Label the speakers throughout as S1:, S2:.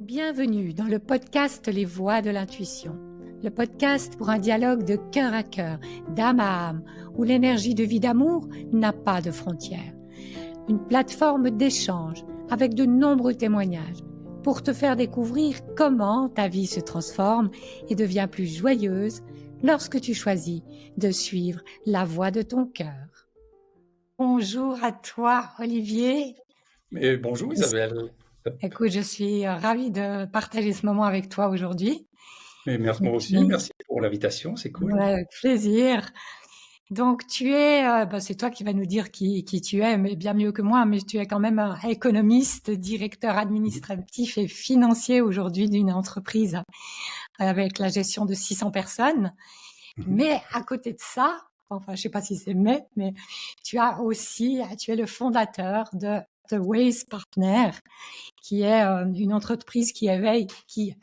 S1: Bienvenue dans le podcast Les Voix de l'intuition, le podcast pour un dialogue de cœur à cœur, d'âme à âme, où l'énergie de vie d'amour n'a pas de frontières. Une plateforme d'échange avec de nombreux témoignages pour te faire découvrir comment ta vie se transforme et devient plus joyeuse lorsque tu choisis de suivre la voix de ton cœur. Bonjour à toi, Olivier.
S2: Mais bonjour Isabelle.
S1: Écoute, je suis ravie de partager ce moment avec toi aujourd'hui.
S2: Mais merci,
S1: Et
S2: moi aussi,
S1: puis,
S2: merci pour l'invitation, c'est cool.
S1: ouais, avec plaisir. Donc, tu es, c'est toi qui vas nous dire qui tu es, mais bien mieux que moi, mais tu es quand même un économiste, directeur administratif et financier aujourd'hui d'une entreprise avec la gestion de 600 personnes. Mais à côté de ça, enfin, je sais pas si c'est mais tu es le fondateur de The Ways Partner, qui est une entreprise qui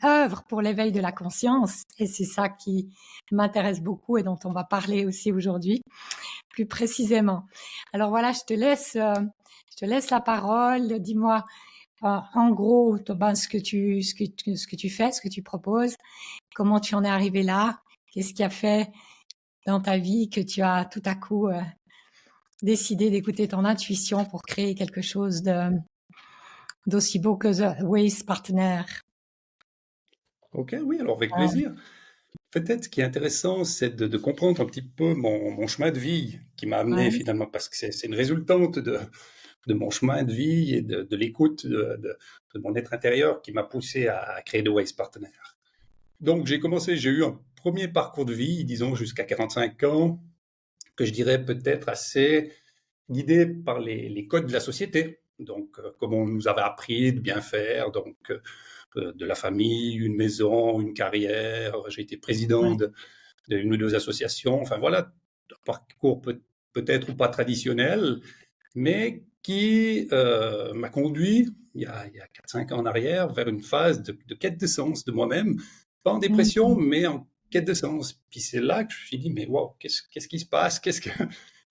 S1: œuvre pour l'éveil de la conscience. Et c'est ça qui m'intéresse beaucoup et dont on va parler aussi aujourd'hui, plus précisément. Alors voilà, je te laisse la parole. Dis-moi, en gros, ce que tu fais, ce que tu proposes, comment tu en es arrivé là, qu'est-ce qui a fait dans ta vie que tu as tout à coup décidé d'écouter ton intuition pour créer quelque chose d'aussi beau que The Ways Partner.
S2: Ok, oui, alors avec plaisir. Peut-être ce qui est intéressant, c'est de comprendre un petit peu mon chemin de vie qui m'a amené finalement, parce que c'est une résultante de mon chemin de vie et de l'écoute de mon être intérieur qui m'a poussé à créer The Ways Partner. Donc j'ai eu un premier parcours de vie, disons jusqu'à 45 ans, que je dirais peut-être assez guidé par les codes de la société. Donc, comme on nous avait appris de bien faire, donc de la famille, une maison, une carrière. J'ai été président d'une ou deux associations. Enfin voilà, un parcours peut-être ou pas traditionnel, mais qui m'a conduit, il y a 4-5 ans en arrière, vers une phase de quête de sens de moi-même, pas en dépression, mais en quête de sens. Puis c'est là que je me suis dit, mais wow, qu'est-ce qui se passe? Qu'est-ce que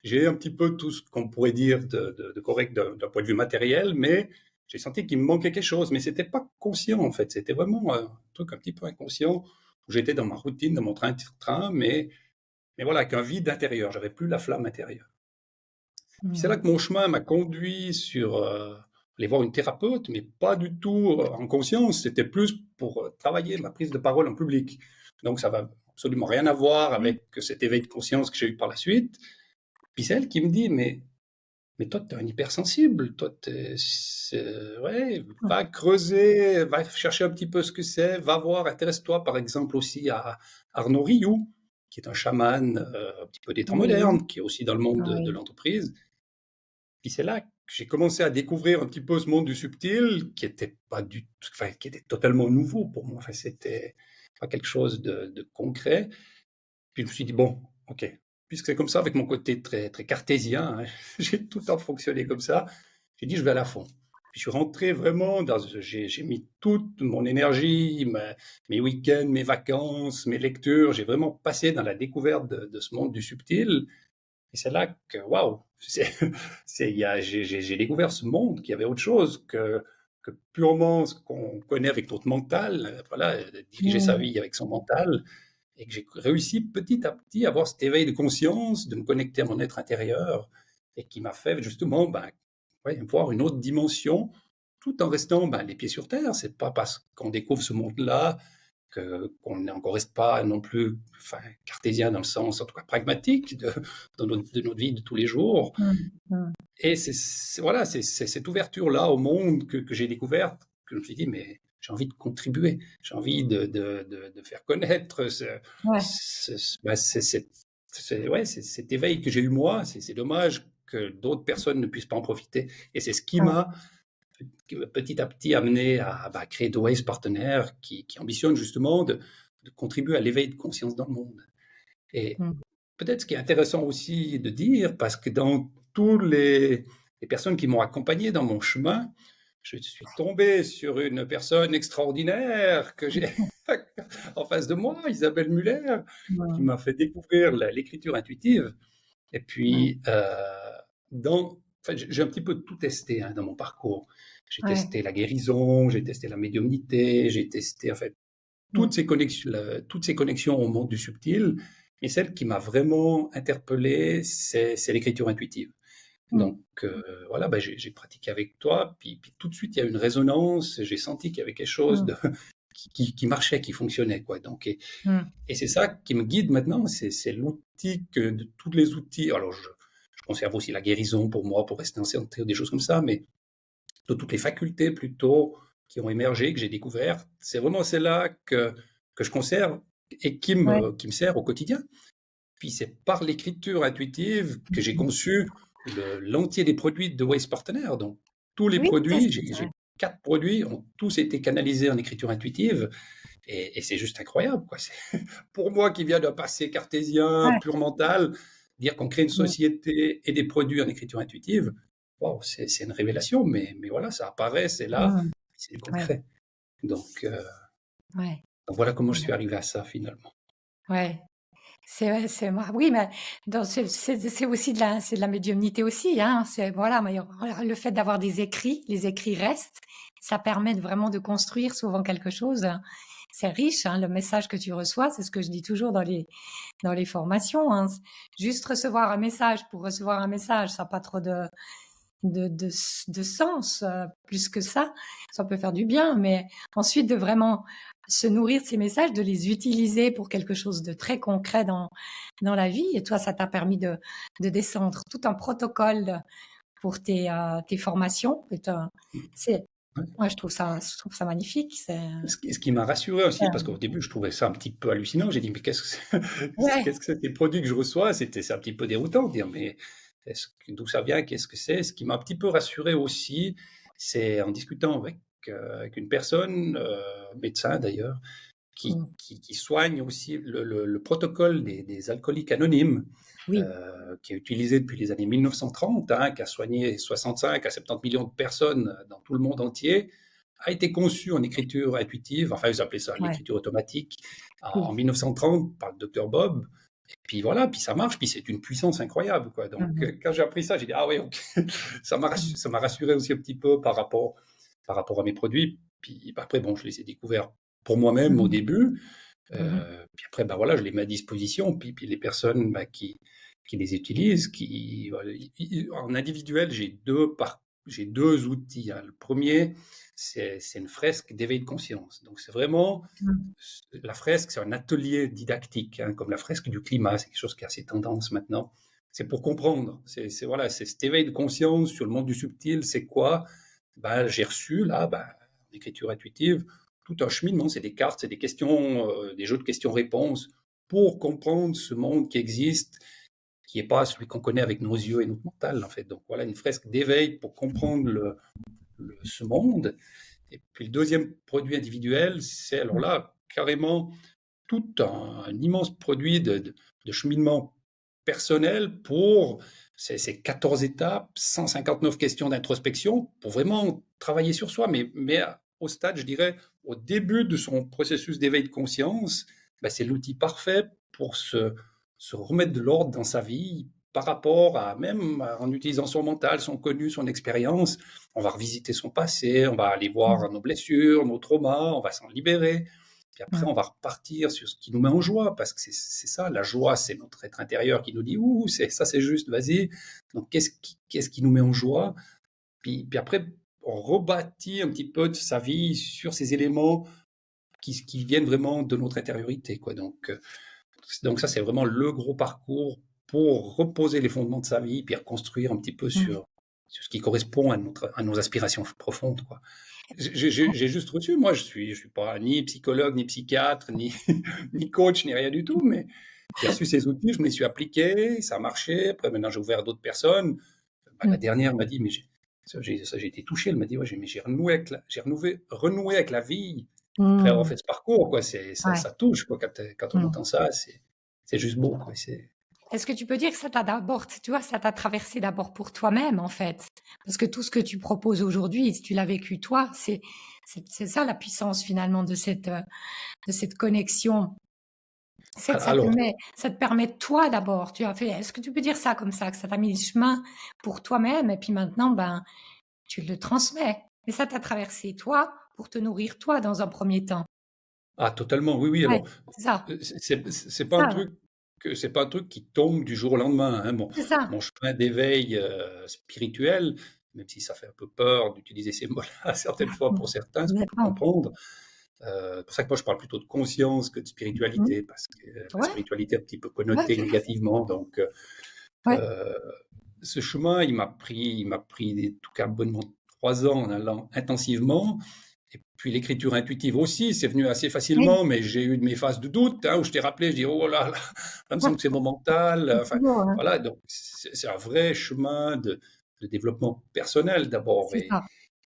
S2: j'ai un petit peu tout ce qu'on pourrait dire de correct d'un point de vue matériel, mais j'ai senti qu'il me manquait quelque chose. Mais c'était pas conscient en fait, c'était vraiment un truc un petit peu inconscient où j'étais dans ma routine, dans mon train-train, mais voilà, qu'un vide intérieur. J'avais plus la flamme intérieure. Puis c'est là que mon chemin m'a conduit sur aller voir une thérapeute, mais pas du tout en conscience. C'était plus pour travailler ma prise de parole en public. Donc ça va absolument rien à voir avec cet éveil de conscience que j'ai eu par la suite. Puis c'est elle qui me dit, mais toi, tu es un hypersensible. Toi, ouais, va creuser, va chercher un petit peu ce que c'est, va voir, intéresse-toi par exemple aussi à Arnaud Rioux, qui est un chaman un petit peu des temps modernes, qui est aussi dans le monde de l'entreprise. Puis c'est là que j'ai commencé à découvrir un petit peu ce monde du subtil qui était pas du tout, enfin, qui était totalement nouveau pour moi. Enfin, c'était pas quelque chose de concret. Puis je me suis dit, bon, ok, puisque c'est comme ça avec mon côté très, très cartésien, hein, j'ai tout le temps fonctionné comme ça, j'ai dit, je vais à la fond. Puis je suis rentré vraiment j'ai mis toute mon énergie, mes week-ends, mes vacances, mes lectures, j'ai vraiment passé dans la découverte de ce monde du subtil. Et c'est là que, waouh, j'ai découvert ce monde, qu'il y avait autre chose que purement ce qu'on connaît avec notre mental, voilà, diriger sa vie avec son mental, et que j'ai réussi petit à petit à avoir cet éveil de conscience, de me connecter à mon être intérieur, et qui m'a fait justement voir une autre dimension, tout en restant les pieds sur terre. C'est pas parce qu'on découvre ce monde-là qu'on ne reste pas non plus cartésien dans le sens, en tout cas pragmatique, de notre vie de tous les jours. Et voilà, c'est cette ouverture-là au monde que j'ai découverte, que je me suis dit, mais j'ai envie de contribuer, j'ai envie de faire connaître cet éveil que j'ai eu moi. C'est dommage que d'autres personnes ne puissent pas en profiter. Et c'est ce qui m'a petit à petit amené à créer The Ways Partner, qui ambitionne justement de contribuer à l'éveil de conscience dans le monde. Et peut-être ce qui est intéressant aussi de dire, parce que dans toutes les personnes qui m'ont accompagné dans mon chemin, je suis tombé sur une personne extraordinaire que j'ai en face de moi, Isabelle Muller, qui m'a fait découvrir l'écriture intuitive. Et puis, dans enfin, j'ai un petit peu tout testé hein, dans mon parcours. J'ai
S1: Ouais.
S2: testé la guérison, j'ai testé la médiumnité, j'ai testé en fait
S1: Mmh.
S2: toutes ces connexions au monde du subtil. Et celle qui m'a vraiment interpellé, c'est l'écriture intuitive.
S1: Mmh.
S2: Donc voilà, bah, j'ai pratiqué avec toi, puis tout de suite il y a une résonance. J'ai senti qu'il y avait quelque chose
S1: Mmh.
S2: de qui marchait, qui fonctionnait quoi. Donc
S1: Mmh.
S2: et c'est ça qui me guide maintenant. C'est l'outil que de tous les outils. Alors je conserve aussi la guérison pour moi, pour rester en santé, des choses comme ça, mais de toutes les facultés plutôt qui ont émergé, que j'ai découvert, c'est vraiment celle-là que je conserve et
S1: Ouais.
S2: qui me sert au quotidien. Puis c'est par l'écriture intuitive que j'ai
S1: Mmh.
S2: conçu l'entier des produits de Waste Partner. Donc tous les
S1: Oui, c'est
S2: produits,
S1: ça.
S2: j'ai 4 produits, ont tous été canalisés en écriture intuitive et c'est juste incroyable. Quoi. Pour moi qui viens d'un passé cartésien,
S1: Ouais.
S2: pur mental, dire qu'on crée une
S1: Mmh.
S2: société et des produits en écriture intuitive, wow, c'est une révélation, mais voilà, ça apparaît, c'est là,
S1: Mmh.
S2: c'est du
S1: Ouais.
S2: concret. Donc,
S1: Ouais.
S2: donc voilà comment je
S1: Ouais.
S2: suis arrivé à ça finalement.
S1: Ouais. C'est vrai, c'est moi oui, mais dans c'est aussi c'est de la médiumnité aussi, hein. C'est voilà, mais voilà, le fait d'avoir des écrits, les écrits restent, ça permet vraiment de construire souvent quelque chose. C'est riche, hein, le message que tu reçois, c'est ce que je dis toujours dans les formations, hein. Juste recevoir un message pour recevoir un message, ça a pas trop de sens, plus que ça peut faire du bien, mais ensuite de vraiment se nourrir de ces messages, de les utiliser pour quelque chose de très concret dans la vie et toi, ça t'a permis de descendre tout un protocole pour tes formations et tu c'est
S2: Ouais.
S1: moi, je trouve ça magnifique, c'est
S2: Ce qui m'a rassuré aussi, parce
S1: hem,
S2: qu'au début, je trouvais ça un petit peu hallucinant. J'ai dit, mais qu'est-ce que c'est,
S1: ouais,
S2: qu'est-ce que c'est les produits que je reçois? C'est un petit peu déroutant de dire, mais d'où ça vient? Qu'est-ce que c'est? Ce qui m'a un petit peu rassuré aussi, c'est en discutant avec une personne, médecin d'ailleurs,
S1: mmh,
S2: qui soigne aussi le protocole des alcooliques anonymes,
S1: oui,
S2: qui est utilisé depuis les années 1930, hein, qui a soigné 65 à 70 millions de personnes dans tout le monde entier, a été conçu en écriture intuitive, enfin ils appelaient ça
S1: ouais,
S2: l'écriture automatique, en
S1: oui,
S2: 1930 par le docteur Bob. Et puis voilà, puis ça marche, puis c'est une puissance incroyable. Quoi. Donc
S1: mmh
S2: quand j'ai appris ça, j'ai dit, ah oui, ok,
S1: mh,
S2: ça m'a rassuré aussi un petit peu par rapport à mes produits. Puis bah, après, bon, je les ai découverts pour moi-même au
S1: mmh
S2: début.
S1: mmh
S2: Puis après, bah voilà, je les mets à disposition. Puis les personnes bah, qui les utilisent, voilà, en individuel, j'ai deux outils. Hein. Le premier, c'est une fresque d'éveil de conscience. Donc c'est vraiment
S1: mmh,
S2: la fresque, c'est un atelier didactique, hein, comme la fresque du climat. C'est quelque chose qui a assez tendance maintenant. C'est pour comprendre. Voilà, c'est cet éveil de conscience sur le monde du subtil. C'est quoi? Bah, j'ai reçu là, bah, en écriture intuitive, tout un cheminement. C'est des cartes, c'est des questions, des jeux de questions-réponses pour comprendre ce monde qui existe, qui n'est pas celui qu'on connaît avec nos yeux et notre mental, en fait. Donc voilà, une fresque d'éveil pour comprendre ce monde. Et puis le deuxième produit individuel, c'est alors
S1: mmh,
S2: là, carrément, tout un immense produit de cheminement personnel pour ces 14 étapes, 159 questions d'introspection, pour vraiment travailler sur soi, mais au stade, je dirais, au début de son processus d'éveil de conscience, bah, c'est l'outil parfait pour se remettre de l'ordre dans sa vie par rapport à même en utilisant son mental, son connu, son expérience. On va revisiter son passé, on va aller voir nos blessures, nos traumas, on va s'en libérer. Puis après,
S1: mmh,
S2: on va repartir sur ce qui nous met en joie, parce que c'est ça, la joie, c'est notre être intérieur qui nous dit, ouh, ça c'est juste, vas-y. Donc, qu'est-ce qui nous met en joie? Puis après, on rebâtit un petit peu de sa vie sur ces éléments qui viennent vraiment de notre intériorité, quoi. Donc ça, c'est vraiment le gros parcours pour reposer les fondements de sa vie, puis reconstruire un petit peu
S1: mmh.
S2: sur ce qui correspond à nos aspirations profondes, quoi. J'ai juste reçu, moi, je suis pas ni psychologue, ni psychiatre, ni, ni coach, ni rien du tout, mais j'ai reçu ces outils, je me les suis appliqués, ça a marché. Après, maintenant, j'ai ouvert à d'autres personnes. Bah, la
S1: Mmh.
S2: dernière m'a dit, mais j'ai été touché. Elle m'a dit, ouais, mais renoué avec la vie après avoir
S1: Mmh.
S2: fait ce parcours, quoi.
S1: Ouais.
S2: Ça touche, quoi. Quand on
S1: Mmh.
S2: entend ça, c'est juste beau, quoi.
S1: Est-ce que tu peux dire que ça t'a d'abord, tu vois, ça t'a traversé d'abord pour toi-même, en fait? Parce que tout ce que tu proposes aujourd'hui, si tu l'as vécu toi, c'est ça la puissance finalement de cette connexion. C'est que
S2: Alors,
S1: ça te permet toi d'abord, tu as fait est-ce que tu peux dire ça comme ça, que ça t'a mis le chemin pour toi-même et puis maintenant, ben, tu le transmets. Mais ça t'a traversé toi, pour te nourrir toi dans un premier temps.
S2: ah totalement, oui, oui,
S1: Ouais,
S2: alors,
S1: c'est ça,
S2: c'est pas un
S1: ça,
S2: truc c'est pas un truc qui tombe du jour au lendemain, hein. Mon
S1: c'est ça.
S2: mon chemin d'éveil, spirituel, même si ça fait un peu peur d'utiliser ces mots-là certaines fois
S1: Mmh.
S2: pour certains, ce qu'on peut
S1: Complètement.
S2: comprendre. C'est pour ça que moi je parle plutôt de conscience que de
S1: Mmh.
S2: spiritualité, parce que la
S1: Ouais,
S2: spiritualité est un petit peu
S1: ouais,
S2: connotée négativement, donc
S1: ouais.
S2: heu, ce chemin, il m'a pris, en tout cas, bonnement 3 ans en allant intensivement. Et puis l'écriture intuitive aussi, c'est venu assez
S1: Oui.
S2: facilement, mais j'ai eu de mes phases de doute, hein, où je t'ai rappelé, je dis: «Oh là là, là me semble que c'est mon mental»,
S1: C'est
S2: enfin,
S1: toujours, hein.
S2: voilà, donc c'est un vrai chemin de développement personnel d'abord,
S1: C'est ça.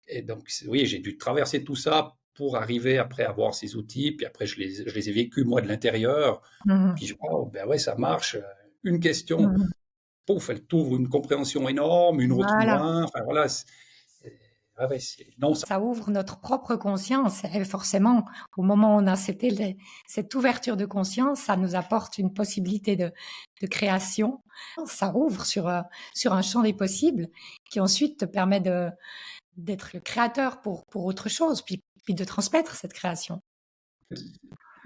S2: et donc oui, j'ai dû traverser tout ça pour arriver après à avoir ces outils, puis après je les ai vécus moi de l'intérieur,
S1: Mmh
S2: puis
S1: mh.
S2: je «Oh ben ouais, ça marche», une question,
S1: Mmh.
S2: pouf, elle t'ouvre une compréhension énorme, une autre
S1: Voilà.
S2: moins, enfin voilà, ah ouais, non, ça
S1: Ça ouvre notre propre conscience et forcément, au moment où on a cette ouverture de conscience, ça nous apporte une possibilité de création. Ça ouvre sur un champ des possibles qui ensuite te permet d'être le créateur pour autre chose, puis de transmettre cette création.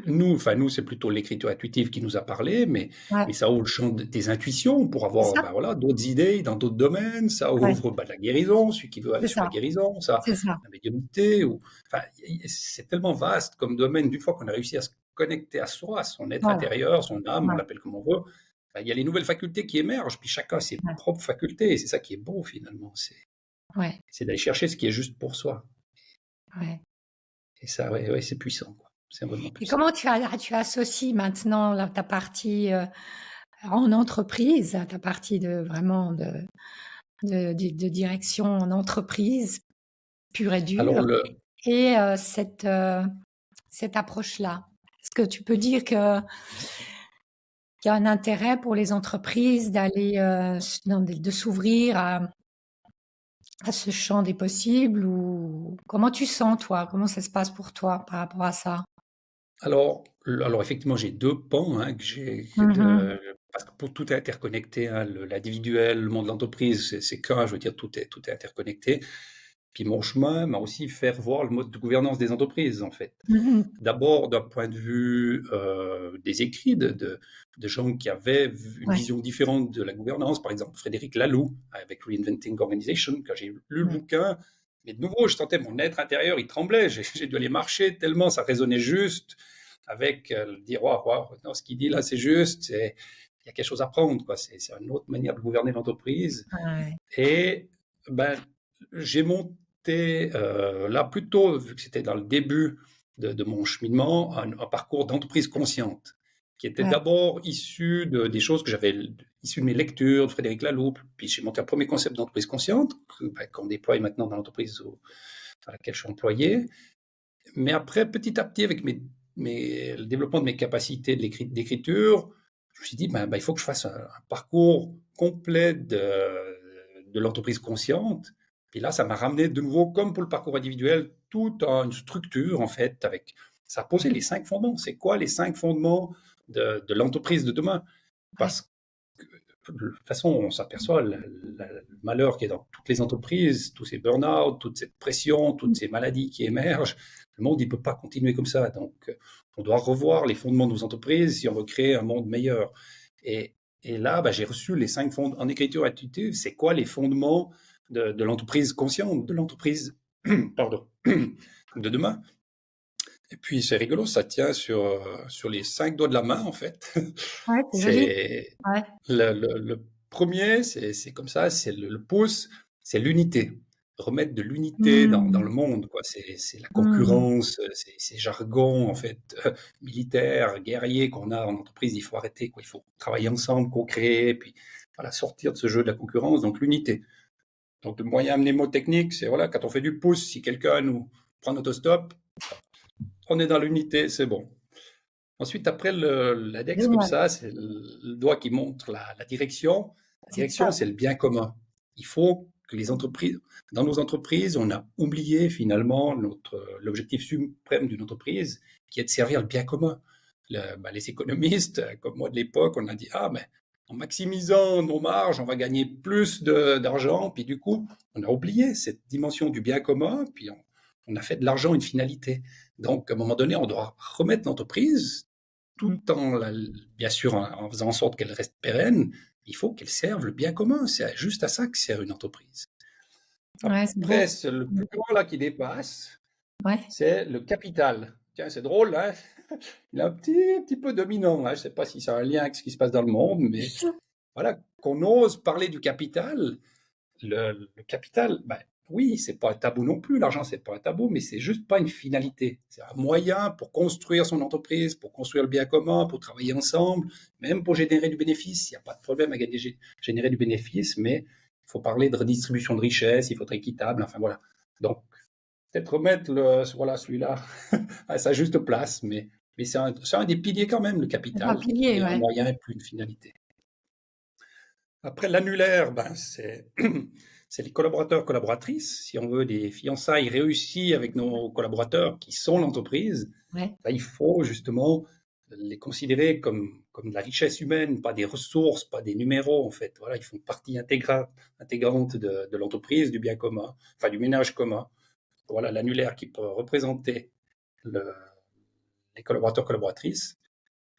S2: Nous, c'est plutôt l'écriture intuitive qui nous a parlé,
S1: Ouais,
S2: mais ça ouvre le champ des intuitions pour
S1: c'est
S2: avoir,
S1: ça,
S2: ben voilà, d'autres idées dans d'autres domaines. Ça
S1: ouais,
S2: ouvre, la guérison, celui qui veut aller
S1: c'est
S2: sur la
S1: ça,
S2: guérison, ça,
S1: c'est ça.
S2: la médiumnité, ou, enfin, c'est tellement vaste comme domaine. D'une fois qu'on a réussi à se connecter à soi, à son être
S1: Voilà,
S2: intérieur, son âme, on
S1: ouais,
S2: l'appelle comme on veut, ben, il y a les nouvelles facultés qui émergent, puis chacun a ses
S1: ouais,
S2: propres facultés, et c'est ça qui est beau finalement.
S1: ouais,
S2: C'est d'aller chercher ce qui est juste pour soi.
S1: ouais.
S2: Et ça, ouais, ouais, c'est puissant, quoi. C'est vraiment
S1: Et
S2: puissant.
S1: comment tu associes maintenant ta partie, en entreprise, ta partie de vraiment de direction en entreprise pure et
S2: Alors,
S1: dure et cette approche-là? Est-ce que tu peux dire qu'il y a un intérêt pour les entreprises d'aller, de s'ouvrir à ce champ des possibles ou comment tu sens toi? Comment ça se passe pour toi par rapport à ça?
S2: Alors effectivement, j'ai 2 pans, hein, que j'ai que
S1: Mmh mh.
S2: de parce que pour tout est interconnecté, hein, l'individuel, le monde de l'entreprise, c'est qu'un, je veux dire, tout est interconnecté. Puis mon chemin m'a aussi fait voir le mode de gouvernance des entreprises, en fait.
S1: Mmh mh.
S2: D'abord d'un point de vue, des écrits de gens qui avaient une
S1: Ouais,
S2: vision différente de la gouvernance. Par exemple, Frédéric Laloux, avec Reinventing Organization. Quand j'ai lu le
S1: ouais,
S2: bouquin, mais de nouveau, je sentais mon être intérieur, il tremblait. J'ai dû aller marcher tellement ça résonnait juste avec, dire: «Waouh, waouh, non, ce qu'il dit là, c'est juste, c'est il y a quelque chose à prendre, quoi». C'est une autre manière de gouverner l'entreprise,
S1: ouais,
S2: et ben, j'ai monté, là plutôt, vu que c'était dans le début de mon cheminement, un parcours d'entreprise consciente, qui était
S1: ouais,
S2: d'abord issu des choses que j'avais issues de mes lectures de Frédéric Laloux. Puis j'ai monté un premier concept d'entreprise consciente qu'on déploie maintenant dans l'entreprise dans laquelle je suis employé. Mais après, petit à petit, avec le développement de mes capacités d'écriture, je me suis dit, il faut que je fasse un parcours complet de l'entreprise consciente. Et là, ça m'a ramené de nouveau, comme pour le parcours individuel, toute une structure, en fait, avec, ça a posé les 5 fondements. C'est quoi les 5 fondements de l'entreprise de demain?
S1: ouais.
S2: Parce que, de toute façon, on s'aperçoit le malheur qui est dans toutes les entreprises, tous ces burn-out, toute cette pression, toutes
S1: Mmh.
S2: ces maladies qui émergent. Le monde, il ne peut pas continuer comme ça. Donc, on doit revoir les fondements de nos entreprises si on veut créer un monde meilleur. Et, et là, j'ai reçu les 5 fondements en écriture intuitive. C'est quoi les fondements de l'entreprise consciente, de l'entreprise, pardon, de demain? Et puis, c'est rigolo, ça tient sur les 5 doigts de la main, en fait.
S1: Ouais, c'est joli.
S2: C'est
S1: Ouais.
S2: le premier, c'est comme ça, c'est le pouce, c'est l'unité. Remettre de l'unité dans le
S1: Mmh.
S2: monde, quoi. C'est la
S1: Mmh.
S2: concurrence, c'est ces jargons, en fait, militaires, guerriers qu'on a en entreprise. Il faut arrêter, quoi. Il faut travailler ensemble, co-créer, puis voilà, sortir de ce jeu de la concurrence, donc l'unité. Donc, le moyen mnémotechnique, c'est voilà, quand on fait du pouce, si quelqu'un nous prend un autostop, on est dans l'unité, c'est bon. Ensuite, après l'index, comme
S1: Génial.
S2: ça, c'est le doigt qui montre la direction. La
S1: C'est ça.
S2: direction, c'est le bien commun. Il faut que les entreprises, dans nos entreprises, on a oublié finalement l'objectif suprême d'une entreprise, qui est de servir le bien commun. les économistes, comme moi de l'époque, on a dit, ah, mais en maximisant nos marges, on va gagner plus d'argent. Puis du coup, on a oublié cette dimension du bien commun, puis on a fait de l'argent une finalité. Donc, à un moment donné, on doit remettre l'entreprise tout en, bien sûr, en faisant en sorte qu'elle reste pérenne. Il faut qu'elle serve le bien commun. C'est juste à ça que sert une entreprise.
S1: Ouais, c'est
S2: Après,
S1: beau.
S2: c'est le plus grand là qui dépasse,
S1: Ouais.
S2: c'est le capital. Tiens, c'est drôle, hein? Il est un petit peu dominant, hein. Je ne sais pas si ça a un lien avec ce qui se passe dans le monde, mais voilà, qu'on ose parler du capital. Le capital, ben, oui, c'est pas un tabou non plus. L'argent, c'est pas un tabou, mais c'est juste pas une finalité. C'est un moyen pour construire son entreprise, pour construire le bien commun, pour travailler ensemble, même pour générer du bénéfice. Il n'y a pas de problème à générer du bénéfice, mais il faut parler de redistribution de richesse, il faut être équitable, enfin voilà. Donc, peut-être remettre voilà, celui-là à sa juste place, mais c'est un des piliers quand même, le
S1: C'est un
S2: capital, qui
S1: pilier,
S2: est un
S1: ouais.
S2: moyen et plus une finalité. Après, l'annulaire, ben, c'est les collaborateurs, collaboratrices. Si on veut des fiançailles réussies avec nos collaborateurs qui sont l'entreprise,
S1: Ouais.
S2: ben, il faut justement les considérer comme de la richesse humaine, pas des ressources, pas des numéros en fait. Voilà, ils font partie intégrante de l'entreprise, du bien commun, enfin du ménage commun. Voilà, l'annulaire qui peut représenter les collaborateurs, collaboratrices.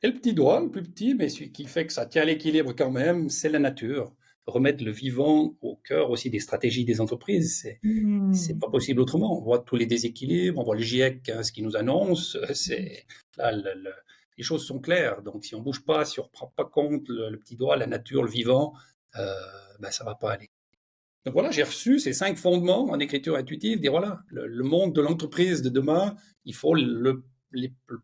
S2: Et le petit doigt, le plus petit, mais celui qui fait que ça tient l'équilibre quand même, c'est la nature. Remettre le vivant au cœur aussi des stratégies des entreprises, c'est
S1: Mmh.
S2: pas possible autrement. On voit tous les déséquilibres, on voit le GIEC, hein, ce qui nous annonce. Là, les choses sont claires. Donc, si on bouge pas, si on reprend pas compte le petit doigt, la nature, le vivant, ben, ça va pas aller. Donc voilà, j'ai reçu ces 5 fondements en écriture intuitive, dire voilà, le monde de l'entreprise de demain, il faut le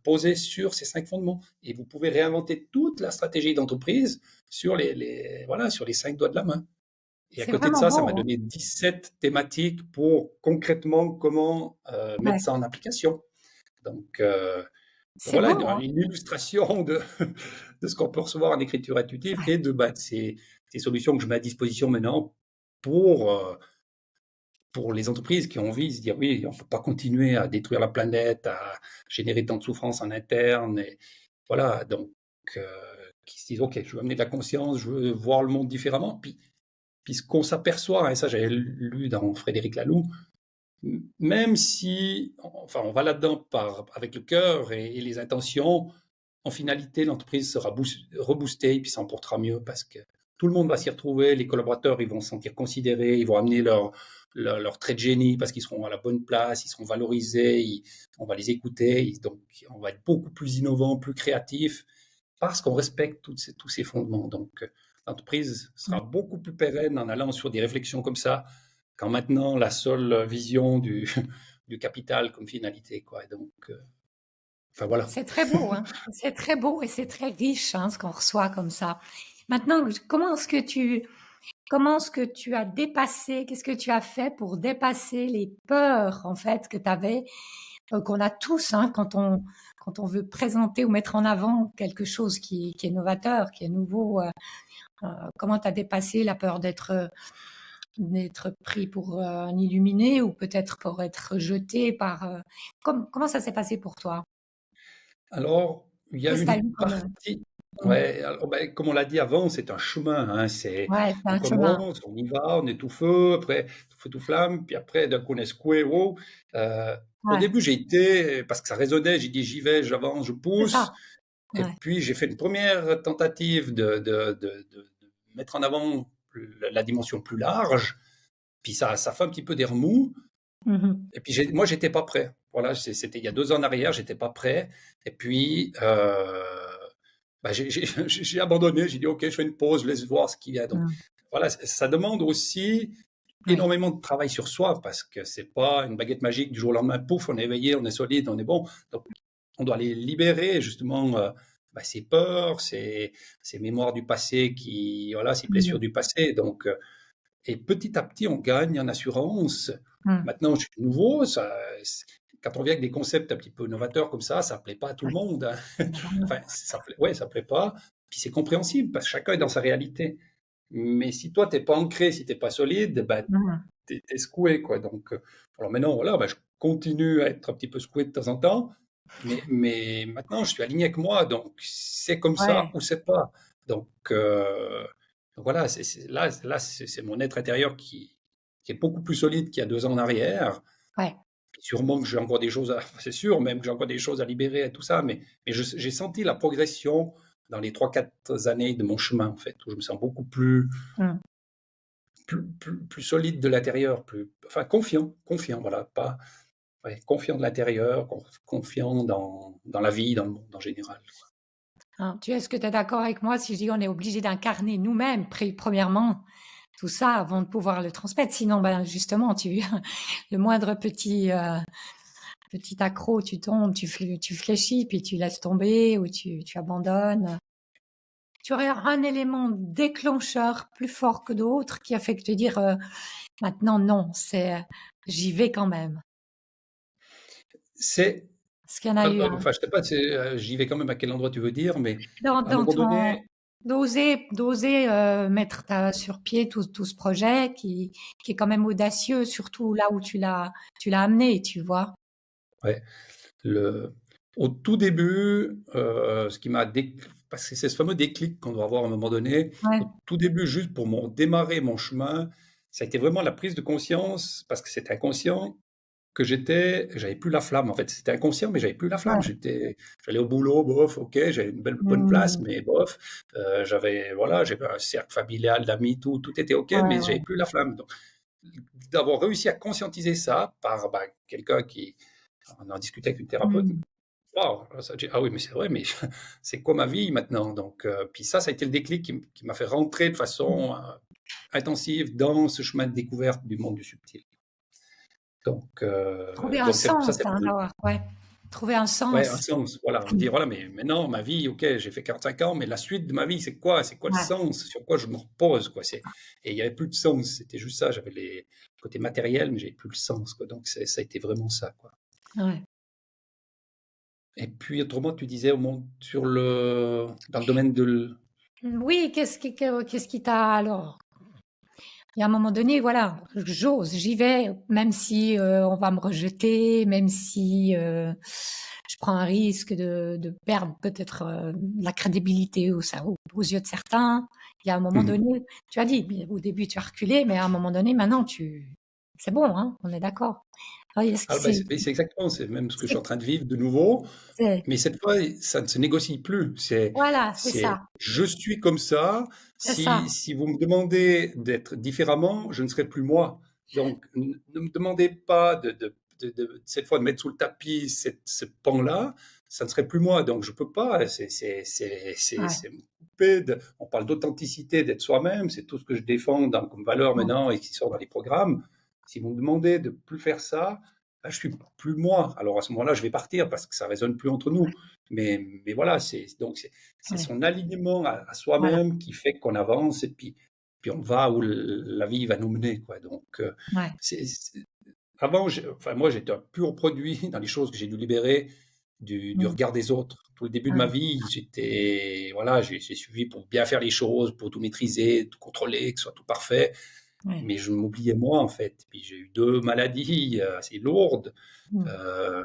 S2: poser sur ces 5 fondements. Et vous pouvez réinventer toute la stratégie d'entreprise sur voilà, sur les 5 doigts de la main. Et à
S1: C'est
S2: côté de
S1: vraiment
S2: ça, ça m'a
S1: beau, hein.
S2: donné 17 thématiques pour concrètement comment mettre
S1: Ouais.
S2: ça en application. Donc
S1: C'est
S2: voilà
S1: beau, hein.
S2: une illustration de ce qu'on peut recevoir en écriture intuitive et de ces solutions que je mets à disposition maintenant pour, euh, pour les entreprises qui ont envie de se dire oui, on ne peut pas continuer à détruire la planète, à générer tant de souffrance en interne. Et voilà, donc qui se disent ok, je veux amener de la conscience, je veux voir le monde différemment. Puis ce qu'on s'aperçoit, et ça j'avais lu dans Frédéric Laloux, même si enfin, on va là-dedans avec le cœur et les intentions, en finalité, l'entreprise sera reboostée et puis s'en portera mieux parce que tout le monde va s'y retrouver, les collaborateurs ils vont se sentir considérés, ils vont amener leur trait de génie parce qu'ils seront à la bonne place, ils seront valorisés, on va les écouter, donc on va être beaucoup plus innovant, plus créatif parce qu'on respecte tous ces fondements. Donc l'entreprise sera beaucoup plus pérenne en allant sur des réflexions comme ça, quand maintenant la seule vision du capital comme finalité. Quoi. Donc, enfin voilà.
S1: C'est très beau, hein. C'est très beau et c'est très riche, hein, ce qu'on reçoit comme ça. Maintenant, comment est-ce que tu as dépassé, qu'est-ce que tu as fait pour dépasser les peurs, en fait, que tu avais, qu'on a tous, hein, quand on veut présenter ou mettre en avant quelque chose qui est novateur, qui est nouveau. Comment tu as dépassé la peur d'être pris pour un illuminé ou peut-être pour être jeté par... comment ça s'est passé pour toi?
S2: Alors, il y a
S1: Qu'est-ce que tu as
S2: une
S1: eu comme...
S2: partie, ouais, alors, ben, comme on l'a dit avant, c'est un chemin, hein,
S1: Ouais, c'est
S2: on
S1: un chemin.
S2: commence, on y va, on est tout feu, après tout feu, tout flamme, puis après, d'un coup, on est secoué, wow. Au
S1: Ouais,
S2: début, j'ai été, parce que ça résonnait, j'ai dit, j'y vais, j'avance, je
S1: c'est
S2: pousse,
S1: ça.
S2: et
S1: Ouais.
S2: puis j'ai fait une première tentative de mettre en avant la dimension plus large, puis ça fait un petit peu des remous,
S1: Mhm.
S2: et puis moi, j'étais pas prêt. Voilà, c'était il y a 2 ans en arrière, j'étais pas prêt. Et puis, bah, j'ai abandonné. J'ai dit, OK, je fais une pause, je laisse voir ce qui vient. Donc,
S1: Mm.
S2: voilà, ça demande aussi
S1: Ouais.
S2: énormément de travail sur soi parce que c'est pas une baguette magique du jour au lendemain. Pouf, on est éveillé, on est solide, on est bon. Donc, on doit aller libérer justement bah, ces peurs, ces mémoires du passé voilà, ces blessures
S1: Mm.
S2: du passé. Donc, et petit à petit, on gagne en assurance.
S1: Mm.
S2: Maintenant, je suis nouveau. Quand on vient avec des concepts un petit peu novateurs comme ça ne plaît pas à tout le
S1: Ouais.
S2: monde. Hein.
S1: Ah bah non.
S2: Enfin, ouais, ça plaît pas. Puis c'est compréhensible parce que chacun est dans sa réalité. Mais si toi, tu n'es pas ancré, si tu n'es pas solide, bah,
S1: Mm.
S2: tu es secoué. Quoi. Donc, alors maintenant, voilà, bah, je continue à être un petit peu secoué de temps en temps. Mais maintenant, je suis aligné avec moi, donc c'est comme ça
S1: Ouais,
S2: ou c'est pas. Donc, donc voilà, là, c'est mon être intérieur qui est beaucoup plus solide qu'il y a 2 ans en arrière.
S1: ouais.
S2: Sûrement que j'ai encore des choses à, c'est sûr, même que j'ai encore des choses à libérer et tout ça, mais j'ai senti la progression dans les 3, 4 années de mon chemin, en fait, où je me sens beaucoup
S1: Mmh.
S2: plus solide de l'intérieur, enfin, confiant, voilà, pas, ouais, confiant de l'intérieur, confiant dans la vie, dans le monde en général.
S1: Hein, est-ce que tu es d'accord avec moi si je dis on est obligé d'incarner nous-mêmes, premièrement, tout ça avant de pouvoir le transmettre? Sinon, ben, justement, le moindre petit accro, tu tombes, tu fléchis, puis tu laisses tomber ou tu abandonnes. Tu aurais un élément déclencheur plus fort que d'autres qui a fait que te dire maintenant non, j'y vais quand même.
S2: C'est,
S1: Est-ce qu'il y en a eu un?
S2: enfin, je sais pas, j'y vais quand même à quel endroit tu veux dire, mais à un
S1: Dans
S2: moment
S1: ton
S2: donné,
S1: d'oser mettre sur pied tout ce projet qui est quand même audacieux, surtout là où tu l'as amené, tu vois.
S2: ouais, le, au tout début, ce qui m'a parce que c'est ce fameux déclic qu'on doit avoir à un moment donné,
S1: Ouais,
S2: au tout début, juste pour démarrer mon chemin, ça a été vraiment la prise de conscience, parce que c'était inconscient, que j'avais plus la flamme. En fait, c'était inconscient, mais j'avais plus la flamme.
S1: ouais.
S2: J'allais au boulot, bof, ok, j'avais une bonne place,
S1: Mmh.
S2: mais bof. J'avais un cercle familial d'amis, tout était ok,
S1: Ouais,
S2: mais j'avais
S1: ouais.
S2: plus la flamme. Donc, d'avoir réussi à conscientiser ça par quelqu'un qui, on en discutait avec une thérapeute.
S1: Mmh.
S2: Wow, ah oui, mais c'est vrai, mais c'est quoi ma vie maintenant? Donc, puis ça a été le déclic qui m'a fait rentrer de
S1: Mmh.
S2: façon intensive dans ce chemin de découverte du monde du subtil.
S1: Trouver un
S2: Donc ça
S1: sens,
S2: c'est
S1: hein, alors, ouais. Trouver un
S2: ouais, un
S1: sens.
S2: sens. Voilà, me
S1: Mmh.
S2: dire voilà, mais maintenant ma vie, ok, j'ai fait 45 ans, mais la suite de ma vie, c'est quoi? C'est quoi le
S1: Ouais,
S2: sens? Sur quoi je me repose, quoi? Et il y avait plus de sens. C'était juste ça. J'avais les côtés matériels, mais j'avais plus le sens, quoi. Donc ça a été vraiment ça, quoi.
S1: ouais.
S2: Et puis autrement, tu disais au monde dans le domaine
S1: Oui, qu'est-ce qui t'a alors il y a un moment donné, voilà, j'ose, j'y vais, même si on va me rejeter, même si je prends un risque de perdre peut-être la crédibilité aux yeux de certains. Il y a un moment
S2: Mhm.
S1: donné, tu as dit, au début tu as reculé, mais à un moment donné, maintenant c'est bon, hein, on est d'accord. Alors, est-ce que
S2: Ah ben, c'est exactement, c'est même ce que je suis en
S1: c'est,
S2: train de vivre de nouveau.
S1: c'est-
S2: Mais cette fois, ça ne se négocie plus.
S1: voilà,
S2: C'est je suis comme ça.
S1: c'est ça,
S2: Si vous me demandez d'être différemment, je ne serai plus moi. Donc, ne me demandez pas cette fois de mettre sous le tapis ce pan-là. Ça ne serait plus moi. Donc, je peux pas.
S1: ouais,
S2: C'est me couper on parle d'authenticité, d'être soi-même. C'est tout ce que je défends comme valeur
S1: ouais,
S2: maintenant et qui sort dans les programmes. Si vous me demandez de plus faire ça, là, je suis plus moi. Alors à ce moment-là, je vais partir parce que ça résonne plus entre nous. Mais voilà, c'est
S1: ouais,
S2: son alignement à
S1: voilà,
S2: soi-même qui fait qu'on avance et puis on va où la vie va nous mener, quoi. Donc
S1: ouais,
S2: avant, enfin moi j'étais un pur produit dans les choses que j'ai dû libérer du
S1: mm,
S2: regard des autres. Tout le début de ma
S1: ouais,
S2: vie, voilà, j'ai suivi pour bien faire les choses, pour tout maîtriser, tout contrôler, que ce soit tout parfait.
S1: ouais,
S2: Mais je m'oubliais moi en fait. Puis j'ai eu 2 maladies assez lourdes
S1: mm,
S2: euh,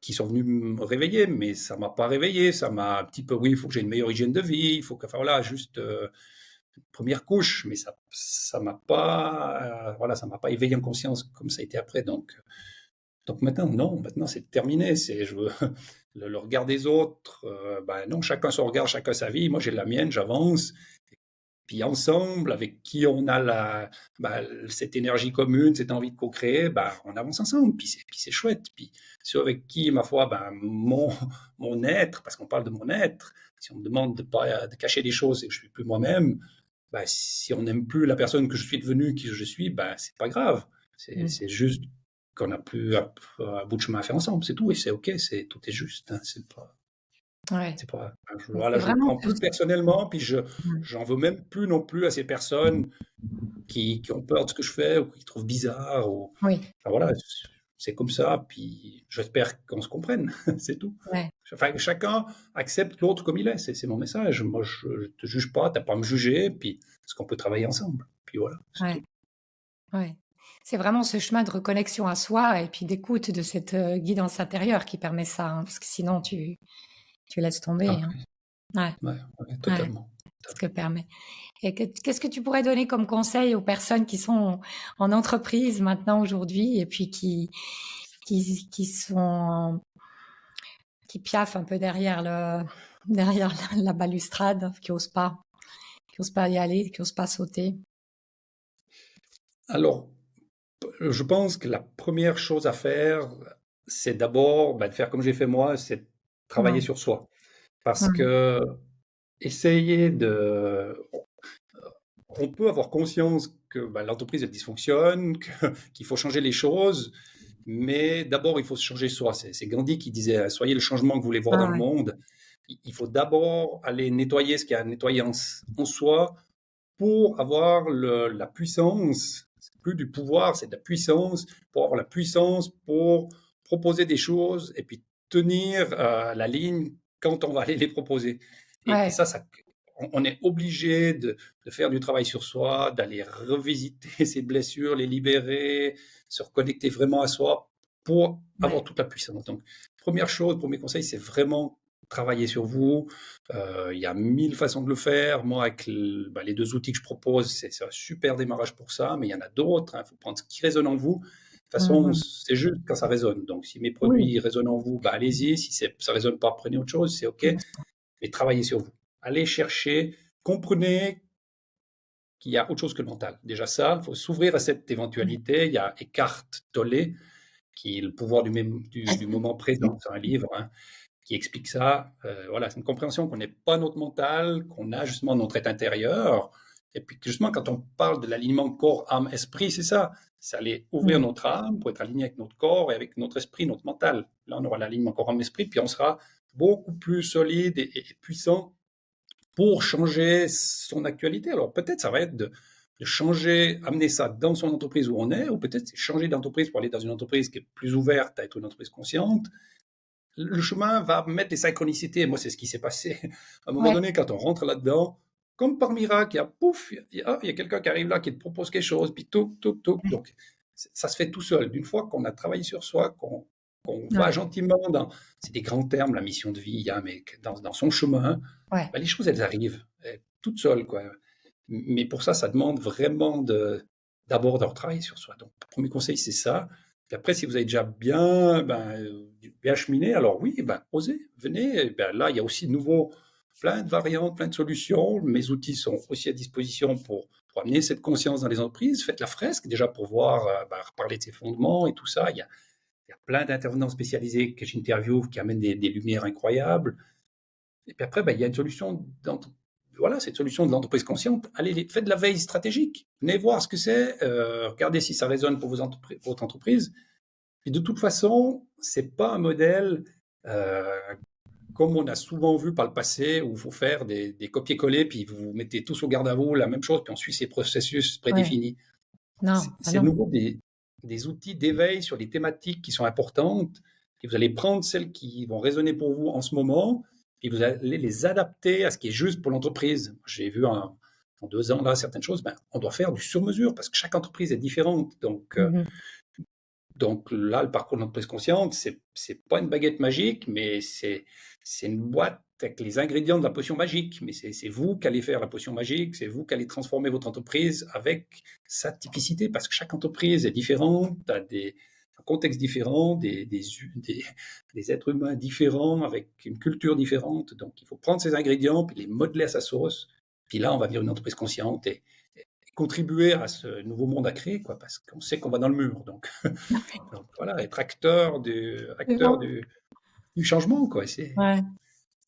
S2: qui sont venus me réveiller, mais ça m'a pas réveillé, ça m'a un petit peu, oui, il faut que j'ai une meilleure hygiène de vie, il faut que, enfin voilà, juste première couche, mais ça m'a pas, voilà, ça m'a pas éveillé en conscience comme ça a été après. Donc maintenant, non, maintenant c'est terminé, le regard des autres, ben non, chacun son regard, chacun sa vie, moi j'ai la mienne, j'avance, puis ensemble, avec qui on a cette énergie commune, cette envie de co-créer, on avance ensemble. Puis c'est chouette. Puis ceux avec qui, ma foi, mon être, parce qu'on parle de mon être, si on me demande de cacher des choses et que je suis plus moi-même, si on n'aime plus la personne que je suis devenue, qui je suis, c'est pas grave.
S1: mm,
S2: C'est juste qu'on a plus un bout de chemin à faire ensemble, c'est tout. Et c'est OK, tout est juste. Hein,
S1: ouais.
S2: c'est pas,
S1: C'est
S2: voilà, je le
S1: vraiment
S2: prends plus personnellement, puis
S1: mm,
S2: j'en veux même plus non plus à ces personnes qui ont peur de ce que je fais ou qui trouvent bizarre.
S1: oui,
S2: Enfin, voilà, c'est comme ça, puis j'espère qu'on se comprenne, c'est tout.
S1: ouais,
S2: Enfin, chacun accepte l'autre comme il est, c'est mon message. Moi, je te juge pas, t'as pas à me juger, puis est-ce qu'on peut travailler ensemble? Puis voilà, c'est
S1: ouais,
S2: tout.
S1: ouais. c'est vraiment ce chemin de reconnexion à soi et puis d'écoute de cette guidance intérieure qui permet ça, hein, parce que sinon tu laisses tomber.
S2: Ah,
S1: Hein. Ouais,
S2: ouais,
S1: ouais,
S2: totalement.
S1: ce que permet. Et qu'est-ce que tu pourrais donner comme conseil aux personnes qui sont en entreprise maintenant aujourd'hui et puis qui sont qui piaffent un peu derrière la balustrade, qui osent pas y aller, qui osent pas sauter.
S2: Alors, je pense que la première chose à faire, c'est d'abord de faire comme j'ai fait moi, c'est de travailler
S1: Ouais,
S2: sur soi. Parce
S1: ouais,
S2: que essayer de... On peut avoir conscience que l'entreprise elle dysfonctionne, qu'il faut changer les choses, mais d'abord il faut se changer soi. C'est Gandhi qui disait soyez le changement que vous voulez voir dans le
S1: ouais,
S2: monde. Il faut d'abord aller nettoyer ce qu'il y a à nettoyer en soi pour avoir la puissance. C'est plus du pouvoir, c'est de la puissance. Pour avoir la puissance pour proposer des choses et puis tenir la ligne quand on va aller les proposer. Et
S1: ouais,
S2: ça, on est obligé de faire du travail sur soi, d'aller revisiter ses blessures, les libérer, se reconnecter vraiment à soi pour
S1: ouais.
S2: avoir toute la puissance. Donc, première chose, premier conseil, c'est vraiment travailler sur vous. Il y a 1000 façons de le faire. Moi, avec les 2 outils que je propose, c'est un super démarrage pour ça, mais il y en a d'autres. Il faut prendre ce qui résonne en vous. De toute façon,
S1: Mhm.
S2: c'est juste quand ça résonne. Donc, si mes
S1: Oui,
S2: produits résonnent en vous, allez-y. Si ça ne résonne pas, prenez autre chose, c'est OK. Mais travaillez sur vous. Allez chercher, comprenez qu'il y a autre chose que le mental. Déjà ça, il faut s'ouvrir à cette éventualité. Il y a Eckhart Tolle, qui est le pouvoir du moment présent. C'est un livre qui explique ça. Voilà, c'est une compréhension qu'on n'est pas notre mental, qu'on a justement notre être intérieur. Et puis justement, quand on parle de l'alignement corps, âme, esprit, c'est ça. C'est aller ouvrir
S1: oui,
S2: notre âme pour être aligné avec notre corps et avec notre esprit, notre mental. Là, on aura l'alignement corps, âme, esprit, puis on sera beaucoup plus solide et puissant pour changer son actualité. Alors peut-être ça va être de changer, amener ça dans son entreprise où on est, ou peut-être changer d'entreprise pour aller dans une entreprise qui est plus ouverte à être une entreprise consciente. Le chemin va mettre des synchronicités. Moi, c'est ce qui s'est passé. À un moment
S1: ouais,
S2: donné, quand on rentre là-dedans, comme par miracle, il y a pouf, il y a quelqu'un qui arrive là, qui te propose quelque chose, puis tout, tout, tout. Donc, ça se fait tout seul. D'une fois qu'on a travaillé sur soi, qu'on va
S1: ouais,
S2: gentiment dans, c'est des grands termes, la mission de vie, mais dans son chemin,
S1: ouais.
S2: les choses, elles arrivent toutes seules, quoi. Mais pour ça, ça demande vraiment d'abord de retravailler sur soi. Donc, le premier conseil, c'est ça. Puis après, si vous avez déjà bien cheminé, alors oui, osez, venez. Là, il y a aussi de nouveau plein de variantes, plein de solutions. Mes outils sont aussi à disposition pour amener cette conscience dans les entreprises. Faites la fresque déjà pour voir, reparler de ses fondements et tout ça. Il y a plein d'intervenants spécialisés que j'interviewe qui amènent des lumières incroyables. Et puis après, il y a une solution voilà, cette solution de l'entreprise consciente. Allez, faites de la veille stratégique. Venez voir ce que c'est. Regardez si ça résonne pour votre entreprise. Et de toute façon, c'est pas un modèle comme on a souvent vu par le passé où il faut faire des copier-coller, puis vous mettez tous au garde à vous la même chose, puis on suit ces processus
S1: Ouais.
S2: prédéfinis.
S1: Non, ah
S2: C'est de
S1: non.
S2: nouveau des outils d'éveil sur les thématiques qui sont importantes, et vous allez prendre celles qui vont résonner pour vous en ce moment, et vous allez les adapter à ce qui est juste pour l'entreprise. J'ai vu en 2 ans, là, certaines choses, on doit faire du sur-mesure, parce que chaque entreprise est différente.
S1: Mhm.
S2: Donc là, le parcours de l'entreprise consciente, c'est pas une baguette magique, mais c'est une boîte avec les ingrédients de la potion magique. Mais c'est vous qui allez faire la potion magique, c'est vous qui allez transformer votre entreprise avec sa typicité, parce que chaque entreprise est différente, a un contexte différent, des êtres humains différents, avec une culture différente. Donc il faut prendre ces ingrédients, puis les modeler à sa sauce. Puis là, on va vivre une entreprise consciente et contribuer à ce nouveau monde à créer, quoi, parce qu'on sait qu'on va dans le mur. Donc voilà, être
S1: C'est
S2: acteur
S1: bon.
S2: du changement, quoi. C'est
S1: Ouais,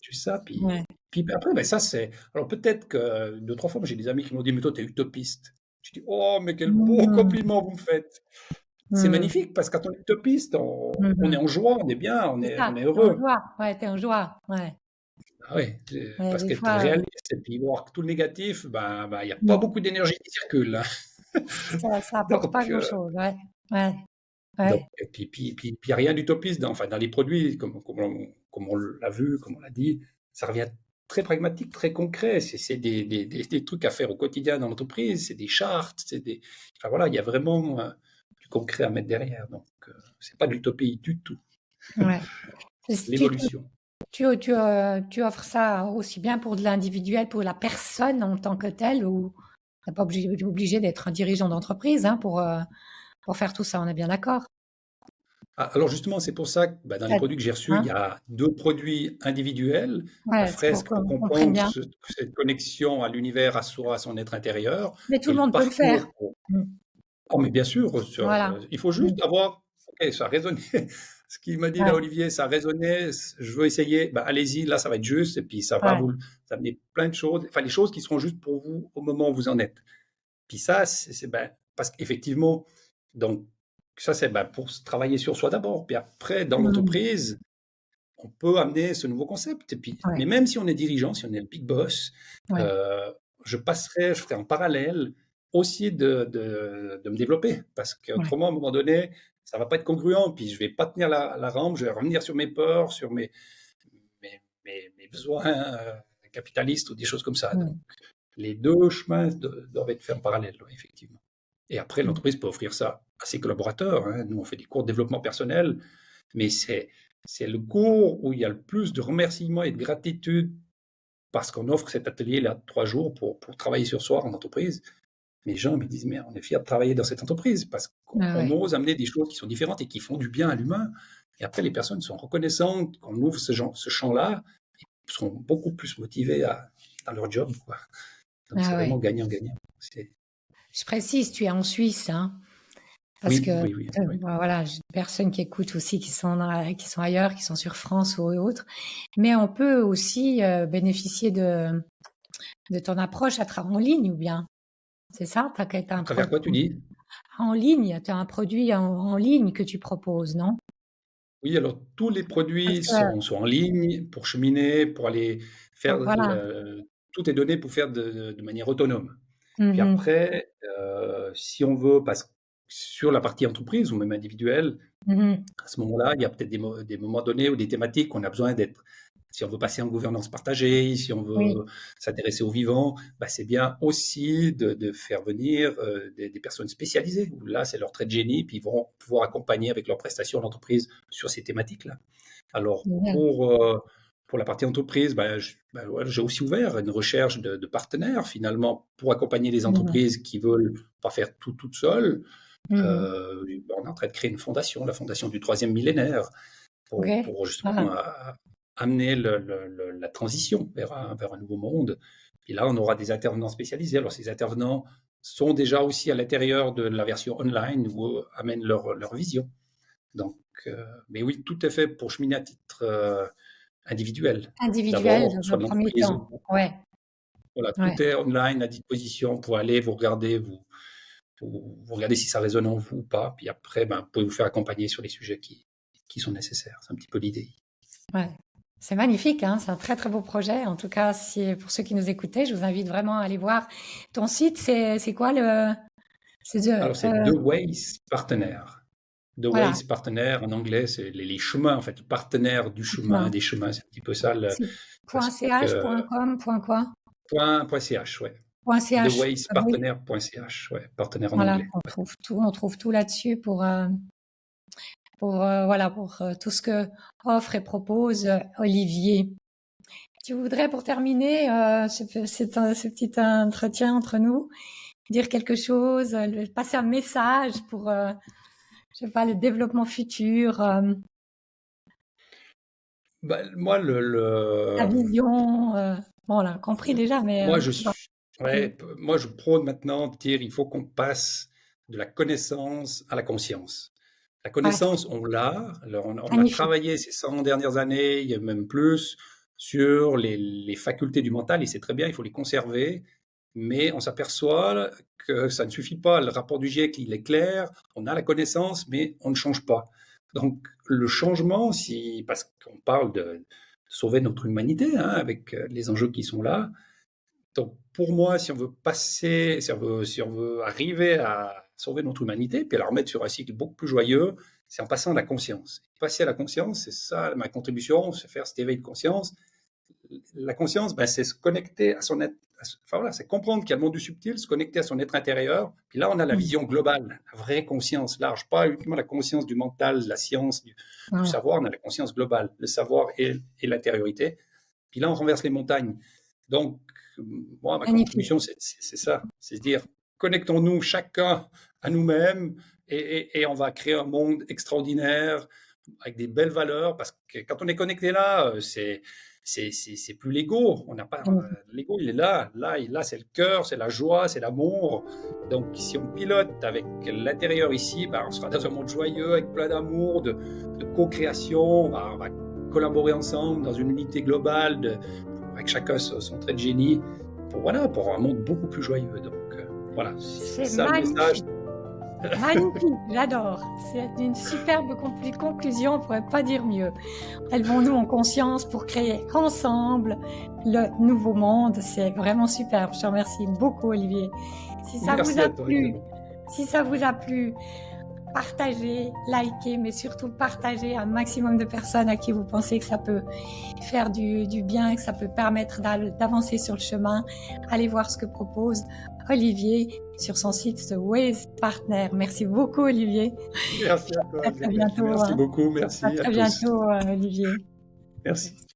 S2: juste ça.
S1: ouais.
S2: Puis après, ça, c'est. Alors peut-être que 2, 3 fois, j'ai des amis qui m'ont dit, mais toi, t'es utopiste. Je dis, oh, mais quel beau
S1: Mhm.
S2: compliment vous me faites. C'est
S1: Mhm.
S2: magnifique parce que quand on est utopiste, on est
S1: Mhm.
S2: en joie, on est bien,
S1: C'est
S2: on
S1: ça,
S2: est
S1: t'es en
S2: heureux.
S1: joie. Ouais, t'es en joie. Ouais.
S2: Ah oui,
S1: Ouais,
S2: parce
S1: des
S2: qu'être
S1: fois,
S2: réaliste et puis voir tout le négatif, il n'y a pas
S1: non,
S2: beaucoup d'énergie qui circule, hein.
S1: ça apporte pas
S2: Donc,
S1: grand-chose. Ouais, ouais,
S2: Donc,
S1: ouais.
S2: et puis, il n'y a rien d'utopiste dans les produits, comme on l'a vu, comme on l'a dit, ça revient très pragmatique, très concret. C'est des trucs à faire au quotidien dans l'entreprise, c'est des chartes, enfin voilà, il y a vraiment concret à mettre derrière. Donc, c'est pas de l'utopie du tout.
S1: Ouais. Tu,
S2: L'évolution.
S1: tu offres ça aussi bien pour de l'individuel, pour la personne en tant que telle, ou t'es pas obligé d'être un dirigeant d'entreprise pour faire tout ça, on est bien d'accord.
S2: Ah, alors justement, c'est pour ça que dans les
S1: Ça-
S2: produits que j'ai reçus, il y
S1: Hein?
S2: a 2 produits individuels, la
S1: Ouais, c'est pour
S2: fresque pour
S1: qu'on comprenne
S2: comprendre
S1: bien.
S2: cette connexion à l'univers, à soi, à son être intérieur,
S1: Mais tout
S2: et
S1: le
S2: le
S1: monde peut le faire.
S2: parcours pour...
S1: Mm.
S2: Oh, mais bien sûr,
S1: Voilà.
S2: il faut
S1: Mm.
S2: juste avoir... Ok, ça a résonné. Ce qu'il m'a dit là,
S1: Ouais,
S2: Olivier, ça a résonné. Je veux essayer. Allez-y, là, ça va être juste. Et puis, ça va
S1: ouais,
S2: vous amener plein de choses. Enfin, les choses qui seront justes pour vous au moment où vous en êtes. Puis ça, parce qu'effectivement, donc, ça, c'est pour travailler sur soi d'abord. Puis après, dans
S1: Mm.
S2: l'entreprise, on peut amener ce nouveau concept. Et puis, mais
S1: Ouais,
S2: même si on est dirigeant, si on est le big boss,
S1: ouais,
S2: euh, je ferai en parallèle aussi de me développer. Parce
S1: ouais.
S2: qu'autrement, à un moment donné, ça va pas être congruent. Puis je vais pas tenir la rampe, je vais revenir sur mes peurs, sur mes besoins capitalistes ou des choses comme ça. Donc,
S1: Mm.
S2: les deux chemins doivent être faits en parallèle, ouais, effectivement. Et après,
S1: Mm.
S2: l'entreprise peut offrir ça à ses collaborateurs, hein. Nous, on fait des cours de développement personnel, mais c'est le cours où il y a le plus de remerciements et de gratitude parce qu'on offre cet atelier-là de 3 jours pour travailler sur soi en entreprise. Les gens me disent, mais on est fiers de travailler dans cette entreprise parce
S1: Ah
S2: qu'on
S1: ouais.
S2: ose amener des choses qui sont différentes et qui font du bien à l'humain. Et après, les personnes sont reconnaissantes qu'on ouvre ce champ-là, et seront beaucoup plus motivées dans leur job, quoi. Donc, c'est
S1: Ah
S2: vraiment
S1: ouais.
S2: gagnant-gagnant.
S1: Je précise, tu es en Suisse, hein, parce
S2: Oui,
S1: que
S2: oui, oui, oui.
S1: voilà, j'ai des personnes qui écoutent aussi, qui sont ailleurs, qui sont sur France ou autres. Mais on peut aussi bénéficier de ton approche en ligne, ou bien, c'est ça? T'as
S2: À
S1: un
S2: travers quoi tu dis?
S1: en ligne, tu as un produit en ligne que tu proposes, non?
S2: Oui, alors tous les
S1: Parce
S2: produits
S1: que,
S2: sont en ligne pour cheminer, pour aller faire
S1: voilà.
S2: tout est donné pour faire de manière autonome. Puis
S1: Mhm,
S2: après, si on veut, parce que sur la partie entreprise ou même individuelle,
S1: mhm.
S2: à ce moment-là, il y a peut-être des moments donnés ou des thématiques qu'on a besoin d'être. Si on veut passer en gouvernance partagée, si on
S1: Oui,
S2: veut s'intéresser au vivant, c'est bien aussi de faire venir des personnes spécialisées, où là, c'est leur trait de génie, puis ils vont pouvoir accompagner avec leurs prestations l'entreprise sur ces thématiques-là. Alors,
S1: génial.
S2: pour la partie entreprise, ouais, j'ai aussi ouvert une recherche de partenaires, finalement, pour accompagner les
S1: Mhm,
S2: entreprises qui veulent pas faire tout toutes seules.
S1: mhm.
S2: On est en train de créer une fondation, la fondation du troisième millénaire,
S1: Ok.
S2: pour justement
S1: Ah,
S2: amener la transition vers un nouveau monde. Et là, on aura des intervenants spécialisés. Alors, ces intervenants sont déjà aussi à l'intérieur de la version online où amènent leur vision. Donc, mais oui, tout est fait pour cheminer à titre individuel.
S1: individuel
S2: D'abord,
S1: dans
S2: soit
S1: un
S2: de
S1: premier
S2: l'entreprise,
S1: temps. Ouais,
S2: voilà,
S1: ouais.
S2: tout est online à disposition pour aller vous regarder, vous regardez si ça résonne en vous ou pas. Puis après, vous pouvez vous faire accompagner sur les sujets qui sont nécessaires. C'est un petit peu l'idée.
S1: Ouais. C'est magnifique, hein, c'est un très très beau projet. En tout cas, si, pour ceux qui nous écoutaient, je vous invite vraiment à aller voir ton site. C'est quoi le... C'est
S2: Alors, c'est The Ways Partenaire. The
S1: voilà,
S2: Ways Partenaire, en anglais, c'est les chemins, en fait, partenaires du chemin,
S1: chemin.
S2: des chemins. C'est un petit peu ça,
S1: C'est
S2: parce
S1: .ch,
S2: que,
S1: .com, .quoi?
S2: .ch, ouais.
S1: .ch. Ah bah oui,
S2: TheWaysPartenaire.ch, ouais, partenaire en
S1: voilà,
S2: anglais. Ouais.
S1: on trouve tout là-dessus voilà, pour tout ce que offre et propose Olivier. Tu voudrais, pour terminer ce petit entretien entre nous, dire quelque chose, passer un message pour, je sais pas, le développement futur,
S2: Moi,
S1: la vision. Bon, on l'a compris déjà, mais
S2: moi,
S1: bon,
S2: moi, je prône maintenant de dire il faut qu'on passe de la connaissance à la conscience. La
S1: ouais,
S2: connaissance, on l'a. Alors, on a
S1: magnifique.
S2: travaillé ces 100 dernières années, il y a même plus, sur les facultés du mental, et c'est très bien, il faut les conserver. Mais on s'aperçoit que ça ne suffit pas. Le rapport du GIEC, il est clair. On a la connaissance, mais on ne change pas. Donc, le changement, parce qu'on parle de sauver notre humanité, hein, avec les enjeux qui sont là. Donc, pour moi, si on veut passer, si on veut arriver à sauver notre humanité, puis à la remettre sur un cycle beaucoup plus joyeux, c'est en passant à la conscience. Passer à la conscience, c'est ça ma contribution, c'est faire cet éveil de conscience. La conscience, c'est se connecter à son être enfin voilà, c'est comprendre qu'il y a le monde du subtil, se connecter à son être intérieur. Puis là, on a la vision globale, la vraie conscience large, pas uniquement la conscience du mental, de la science, du
S1: Ouais.
S2: savoir, on a la conscience globale, le savoir et l'intériorité. Puis là, on renverse les montagnes. Donc, moi, ma
S1: Magnifique.
S2: contribution, c'est ça, c'est se dire, connectons-nous chacun à nous-mêmes et on va créer un monde extraordinaire avec des belles valeurs, parce que quand on est connecté là, c'est plus l'ego. On n'a pas l'ego, il est là. Là, c'est le cœur, c'est la joie, c'est l'amour. Donc, si on pilote avec l'intérieur ici, ben, on sera dans un monde joyeux, avec plein d'amour, de co-création. On va collaborer ensemble dans une unité globale, avec chacun son trait de génie, pour un monde beaucoup plus joyeux. Donc, voilà, c'est ça le message.
S1: Magnifique, j'adore. C'est une superbe conclusion, on ne pourrait pas dire mieux. Élevons-nous en conscience pour créer ensemble le nouveau monde. C'est vraiment superbe. Je te remercie beaucoup, Olivier. Si ça vous a plu, partagez, likez, mais surtout partagez à un maximum de personnes à qui vous pensez que ça peut faire du bien, que ça peut permettre d'avancer sur le chemin. Allez voir ce que propose Olivier sur son site The Ways Partner. Merci beaucoup, Olivier.
S2: Merci à toi.
S1: À très bientôt.
S2: Merci beaucoup. Merci
S1: à très bientôt, Olivier.
S2: Merci.